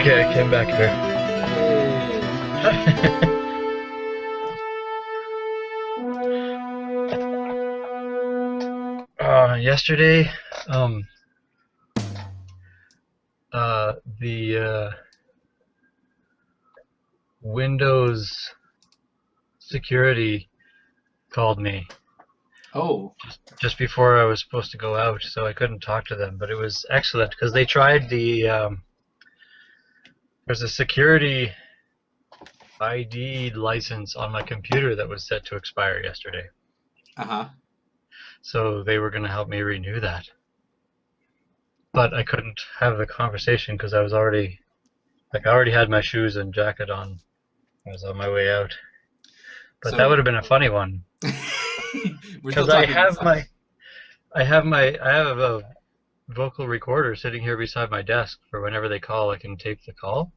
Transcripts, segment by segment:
Okay, I came back here. Yesterday, um, the Windows security called me Oh, just before I was supposed to go out, so I couldn't talk to them. But it was excellent because they tried there's a security ID license on my computer that was set to expire yesterday. uh-huh. So they were going to help me renew that. But I couldn't have the conversation because I already had my shoes and jacket on. I was on my way out. But that So would have been a funny one we're still because talking. I have a vocal recorder sitting here beside my desk for whenever they call, I can tape the call.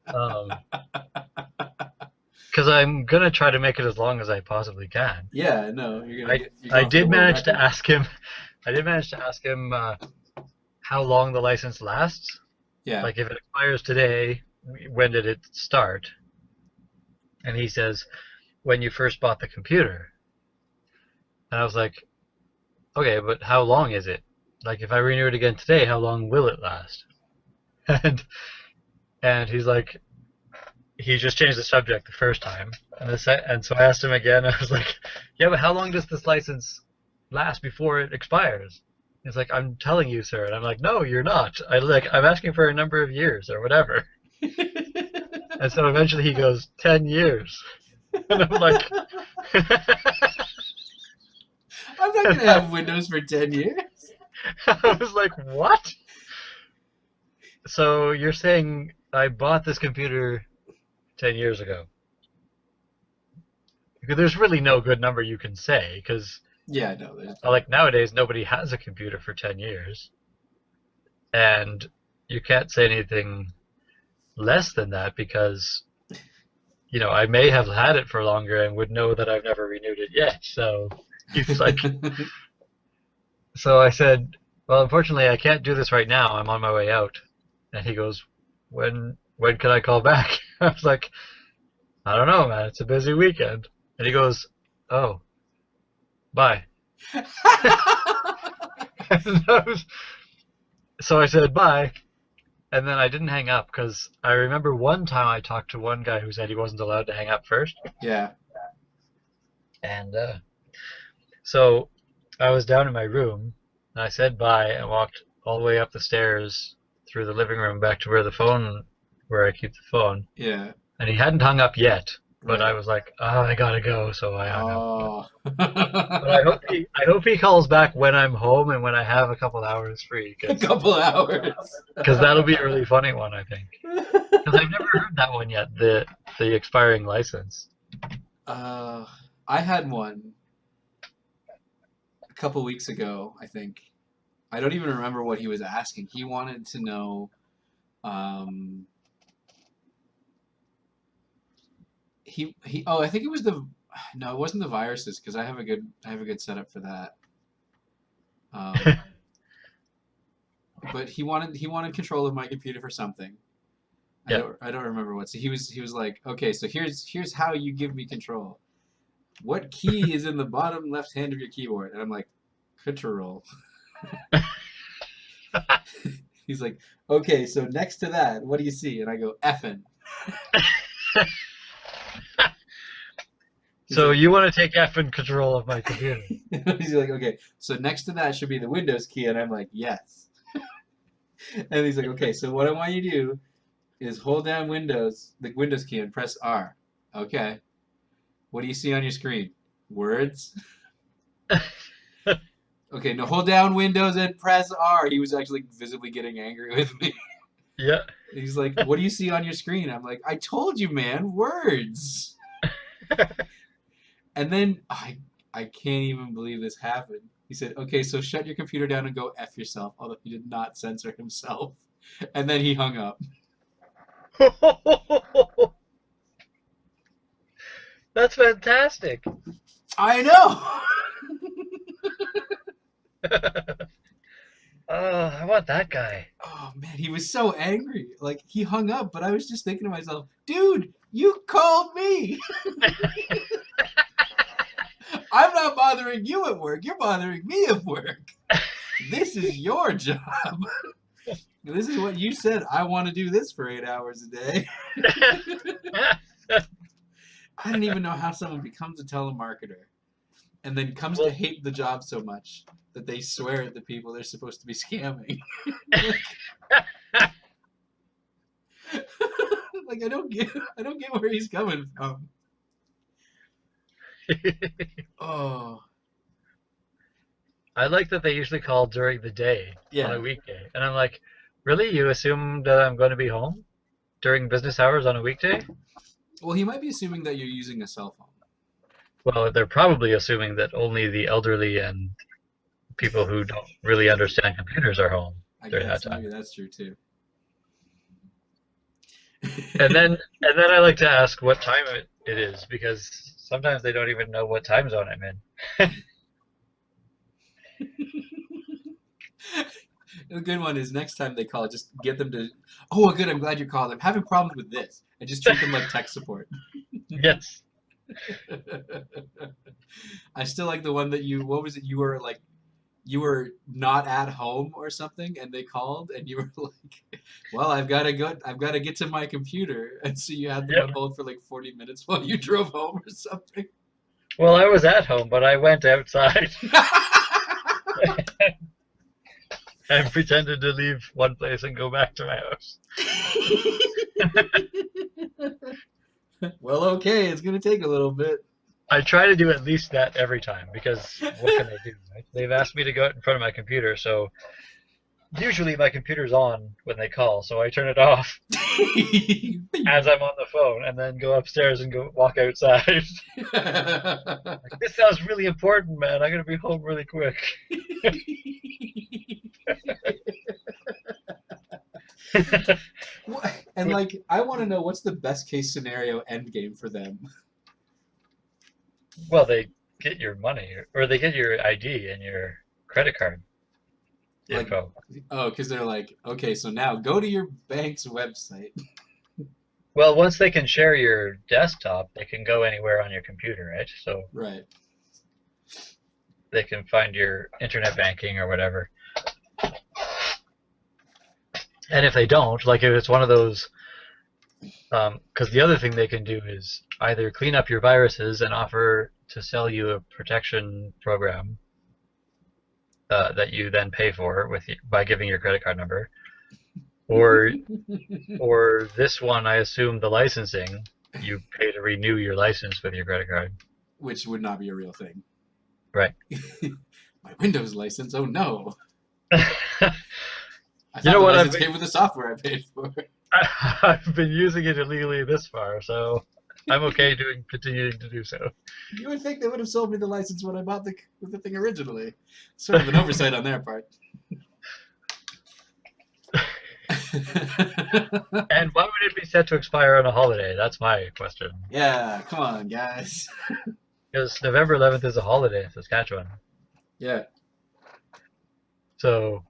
Um, because I'm gonna try to make it as long as I possibly can. Yeah, no, you're I going for the did world manage to record. ask him. I did manage to ask him how long the license lasts. Yeah. Like if it expires today, when did it start? And he says when you first bought the computer. And I was like, okay, but how long is it? Like if I renew it again today, how long will it last? And and he's like, he just changed the subject the first time, and so I asked him again. I was like, yeah, but how long does this license last before it expires? He's like, I'm telling you, sir. And I'm like, no, you're not. I'm asking for a number of years or whatever. And so eventually he goes, 10 years. And I'm like, I'm not and gonna have Windows for 10 years. I was like, what? So you're saying I bought this computer 10 years ago? Because there's really no good number you can say, because Yeah, no, there's like nowadays nobody has a computer for 10 years, and you can't say anything less than that because I may have had it for longer and would know that I've never renewed it yet. So he's like, so I said, well, unfortunately, I can't do this right now. I'm on my way out. And he goes, when can I call back? I was like, I don't know, man. It's a busy weekend. And he goes, oh, bye. So I said bye, and then I didn't hang up because I remember one time I talked to one guy who said he wasn't allowed to hang up first. Yeah. And so I was down in my room, and I said bye and walked all the way up the stairs through the living room back to where I keep the phone. Yeah. And he hadn't hung up yet, but I Right. was like, oh, I gotta go, so I hung up. Oh. But I hope he calls back when I'm home and when I have a couple hours free, A because couple hours. that'll be a really funny one, I think. Because I've never heard that one yet, the expiring license. uh, I had one a couple weeks ago, I think. I don't even remember what he was asking. He wanted to know um, I think it was the no, it wasn't the viruses because I have a good setup for that. Um, but he wanted control of my computer for something. Yeah. I don't remember what. So he was like, okay, so here's how you give me control. What key is in the bottom left hand of your keyboard? And I'm like, control. He's like, okay, so next to that, what do you see? And I go, effing. He's So like, you want to take F in control of my computer? he's like, okay, so next to that should be the Windows key. And I'm like, yes. And he's like, okay, so what I want you to do is hold down the Windows key, and press R. Okay. What do you see on your screen? Words? Okay, now hold down Windows and press R. He was actually visibly getting angry with me. Yeah. He's like, what do you see on your screen? I'm like, I told you, man, words. And then I can't even believe this happened. He said, okay, so shut your computer down and go F yourself, although he did not censor himself. And then he hung up. That's fantastic. I know! I want that guy. Oh man, he was so angry. Like he hung up, but I was just thinking to myself, dude, you called me. I'm not bothering you at work. You're bothering me at work. This is your job. This is what you said. I want to do this for 8 hours a day. I don't even know how someone becomes a telemarketer and then comes to Well, hate the job so much that they swear at the people they're supposed to be scamming. Like I don't get where he's coming from. Oh, I like that they usually call during the day on yeah. a weekday. And I'm like, really? You assume that I'm going to be home during business hours on a weekday? Well, he might be assuming that you're using a cell phone. Well, they're probably assuming that only the elderly and people who don't really understand computers are home I during that guess time. maybe that's true too. And then I like to ask what time it is because sometimes they don't even know what time zone I'm in. A good one is next time they call, just get them to. Oh, good. I'm glad you called. I'm having problems with this, and just treat them like tech support. Yes. I still like the one that you. What was it? You were like, you were not at home or something, and they called, and you were like, "Well, I've got to go. I've got to get to my computer," and so you had them Yep. on hold for like 40 minutes while you drove home or something. Well, I was at home, but I went outside and pretended to leave one place and go back to my house. Well, okay, it's gonna take a little bit. I try to do at least that every time because what can I do, right? They've asked me to go out in front of my computer, so usually my computer's on when they call, so I turn it off as I'm on the phone and then go upstairs and go walk outside. Like, this sounds really important, man. I'm gonna be home really quick. And like, I want to know what's the best case scenario end game for them. Well, they get your money or they get your ID and your credit card Like, info. oh, because they're like, okay, so now go to your bank's website. Well, once they can share your desktop, they can go anywhere on your computer, right? So Right. they can find your internet banking or whatever. And if they don't, like if it's one of those, because the other thing they can do is either clean up your viruses and offer to sell you a protection program that you then pay for by giving your credit card number, or this one, I assume the licensing, you pay to renew your license with your credit card. Which would not be a real thing. Right. My Windows license, oh no. You I thought know the what? license came with the software I paid for. I've been using it illegally this far, so I'm okay continuing to do so. You would think they would have sold me the license when I bought the thing originally. Sort of an oversight on their part. And why would it be set to expire on a holiday? That's my question. Yeah, come on, guys. Because November 11th is a holiday in Saskatchewan. Yeah. So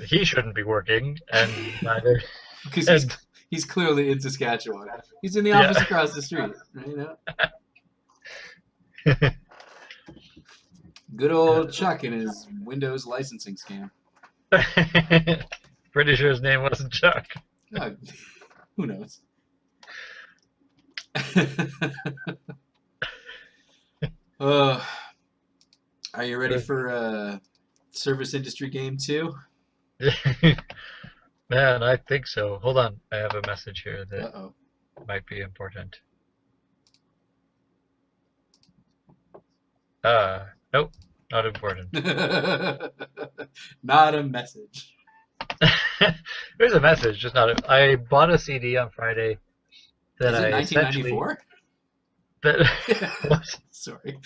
he shouldn't be working, and neither. Because he's clearly in Saskatchewan. He's in the office across the street. You know? Good old Chuck and his Windows licensing scam. Pretty sure his name wasn't Chuck. Oh, who knows? Are you ready for Service Industry Game 2? Man, I think so. Hold on, I have a message here that Uh-oh. might be important. Nope, not important. Not a message. There's a message, just not. I bought a CD on Friday that Is it I 1994? What? Sorry.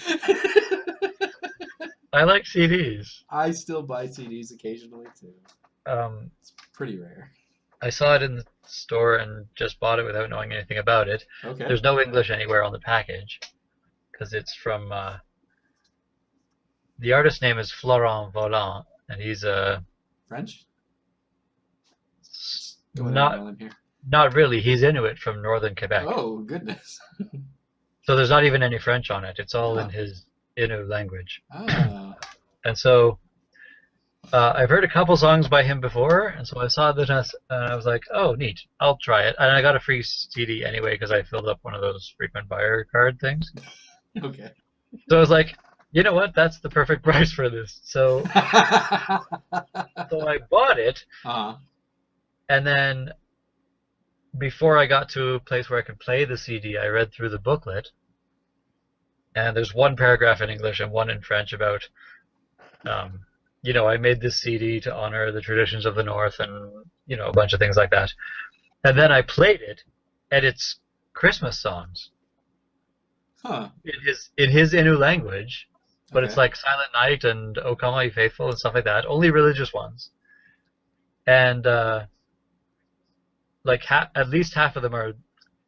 I like CDs. I still buy CDs occasionally too. It's pretty rare. I saw it in the store and just bought it without knowing anything about it. Okay. There's no English anywhere on the package because it's from the artist name is Florent Volant, and he's French? Going out on not a limb here. not really. He's Inuit from northern Quebec. Oh, goodness. So there's not even any French on it. It's all in Oh. his Innu language. Oh. And so I've heard a couple songs by him before, and so I saw this and I was like, oh, neat. I'll try it. And I got a free CD anyway because I filled up one of those frequent buyer card things. Okay. So I was like, you know what? That's the perfect price for this. So I bought it, Uh-huh. and then before I got to a place where I could play the CD, I read through the booklet, and there's one paragraph in English and one in French about, I made this CD to honor the traditions of the North and, a bunch of things like that. And then I played it, and it's Christmas songs Huh. in his Innu language, but Okay. it's like Silent Night and O Come All Ye Faithful and stuff like that, only religious ones. And at least half of them are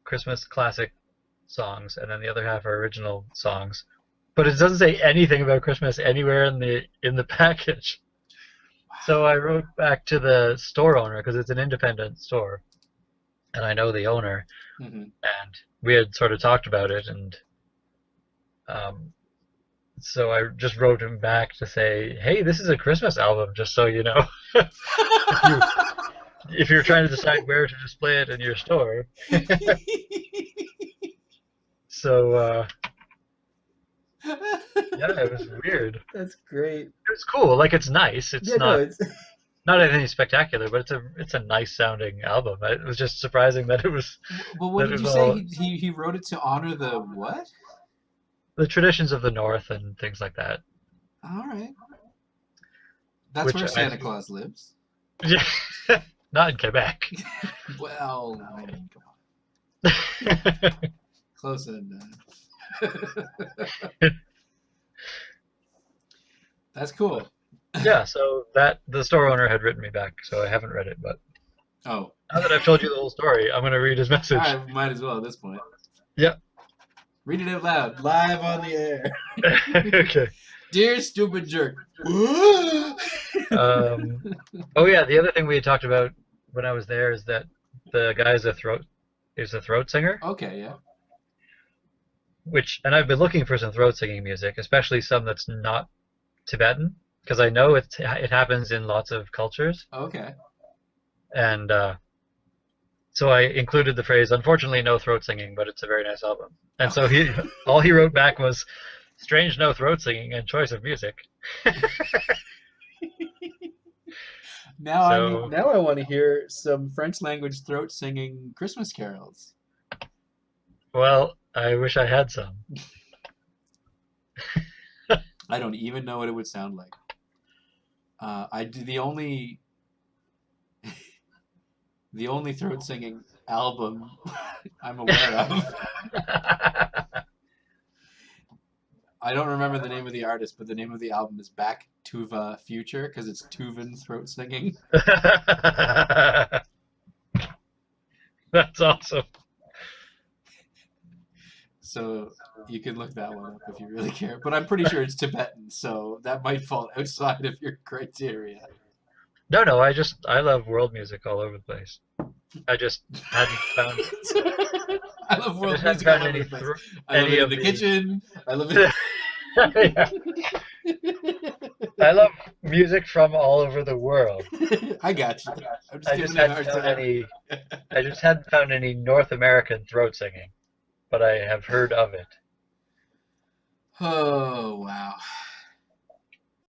Christmas classic songs, and then the other half are original songs. But it doesn't say anything about Christmas anywhere in the package. So I wrote back to the store owner because it's an independent store, and I know the owner, Mm-hmm. and we had sort of talked about it, and so I just wrote him back to say, hey, this is a Christmas album, just so you know. If you're trying to decide where to display it in your store. So, yeah, it was weird. That's great. It was cool. Like, it's nice. It's Yeah, no, not it's not anything spectacular, but it's a nice sounding album. It was just surprising that it was But what that it did you was say? all He wrote it to honor the what? the traditions of the North and things like that. All right. That's Which where I Santa think- Claus lives. Yeah, not in Quebec. Well, I mean, come on. Close enough. That's cool. Yeah, so the store owner had written me back, so I haven't read it, but Oh, now that I've told you the whole story, I'm gonna read his message. I might as well at this point. Yep. Read it out loud, live on the air. Okay. Dear stupid jerk. Oh yeah, the other thing we had talked about when I was there is that the guy is a throat singer, Okay, yeah. and I've been looking for some throat singing music, especially some that's not Tibetan, because I know it happens in lots of cultures, Okay. and so I included the phrase, unfortunately no throat singing, but it's a very nice album. And so all he wrote back was, strange no throat singing and choice of music. Now So- I want to hear some French language throat singing Christmas carols. Well, I wish I had some. I don't even know what it would sound like. I do the only throat singing album I'm aware of. I don't remember the name of the artist, but the name of the album is Back Tuva Future because it's Tuvan throat singing. That's awesome. So you can look that one up if you really care. But I'm pretty sure it's Tibetan, so that might fall outside of your criteria. No, I love world music all over the place. I just hadn't found I love I world just hadn't music all found over any the place. thro- I love any it in of the the- kitchen. I love it. Yeah. I love music from all over the world. I got you. I'm just I giving just you a hadn't hard found time. I just hadn't found any North American throat singing, but I have heard of it. Oh, wow.